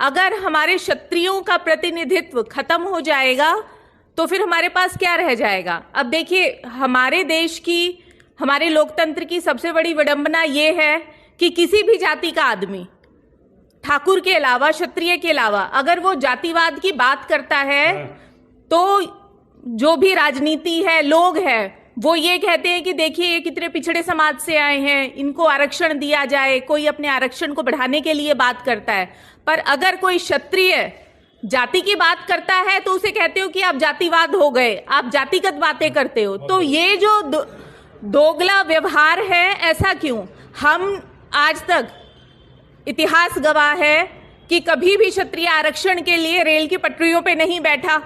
अगर हमारे क्षत्रियों का प्रतिनिधित्व खत्म हो जाएगा तो फिर हमारे पास क्या रह जाएगा। अब देखिए, हमारे देश की, हमारे लोकतंत्र की सबसे बड़ी विडंबना ये है कि किसी भी जाति का आदमी, ठाकुर के अलावा, क्षत्रिय के अलावा, अगर वो जातिवाद की बात करता है तो जो भी राजनीति है, लोग हैं, वो ये कहते हैं कि देखिए ये कितने पिछड़े समाज से आए हैं, इनको आरक्षण दिया जाए। कोई अपने आरक्षण को बढ़ाने के लिए बात करता है, पर अगर कोई क्षत्रिय जाति की बात करता है तो उसे कहते हो कि आप जातिवाद हो गए, आप जातिगत बातें करते हो। तो ये जो दोगला व्यवहार है, ऐसा क्यों? हम आज तक, इतिहास गवाह है कि कभी भी क्षत्रिय आरक्षण के लिए रेल की पटरियों पे नहीं बैठा।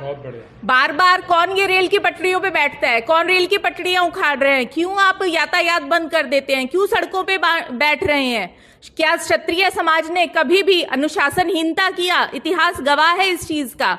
बार बार कौन ये रेल की पटरियों पे बैठता है? कौन रेल की पटरियां उखाड़ रहे हैं? क्यों आप यातायात बंद कर देते हैं? क्यों सड़कों पे बैठ रहे हैं? क्या क्षत्रिय समाज ने कभी भी अनुशासनहीनता किया? इतिहास गवाह है इस चीज का।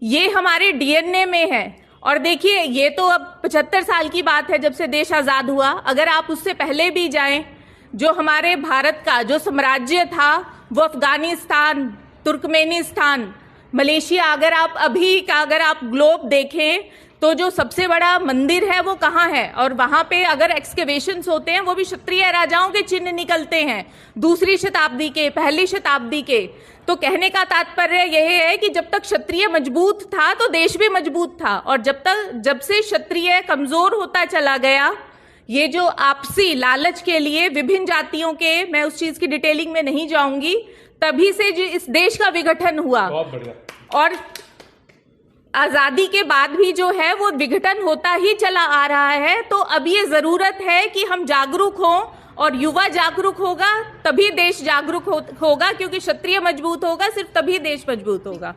ये हमारे डीएनए में है। और देखिए, ये तो अब 75 साल की बात है जब से देश आजाद हुआ। अगर आप उससे पहले भी जाएं, जो हमारे भारत का जो साम्राज्य था वो अफगानिस्तान, तुर्कमेनिस्तान, मलेशिया, अगर आप ग्लोब देखें तो जो सबसे बड़ा मंदिर है वो कहाँ है? और वहां पे अगर एक्सकेवेशंस होते हैं वो भी क्षत्रिय राजाओं के चिन्ह निकलते हैं, दूसरी शताब्दी के, पहली शताब्दी के। तो कहने का तात्पर्य यह है कि जब तक क्षत्रिय मजबूत था तो देश भी मजबूत था, और जब से क्षत्रिय कमजोर होता चला गया, ये जो आपसी लालच के लिए विभिन्न जातियों के, मैं उस चीज की डिटेलिंग में नहीं जाऊंगी, तभी से जो इस देश का विघटन हुआ। और आजादी के बाद भी जो है वो विघटन होता ही चला आ रहा है। तो अब ये जरूरत है कि हम जागरूक हों, और युवा जागरूक होगा तभी देश जागरूक होगा, क्योंकि क्षत्रिय मजबूत होगा, सिर्फ तभी देश मजबूत होगा।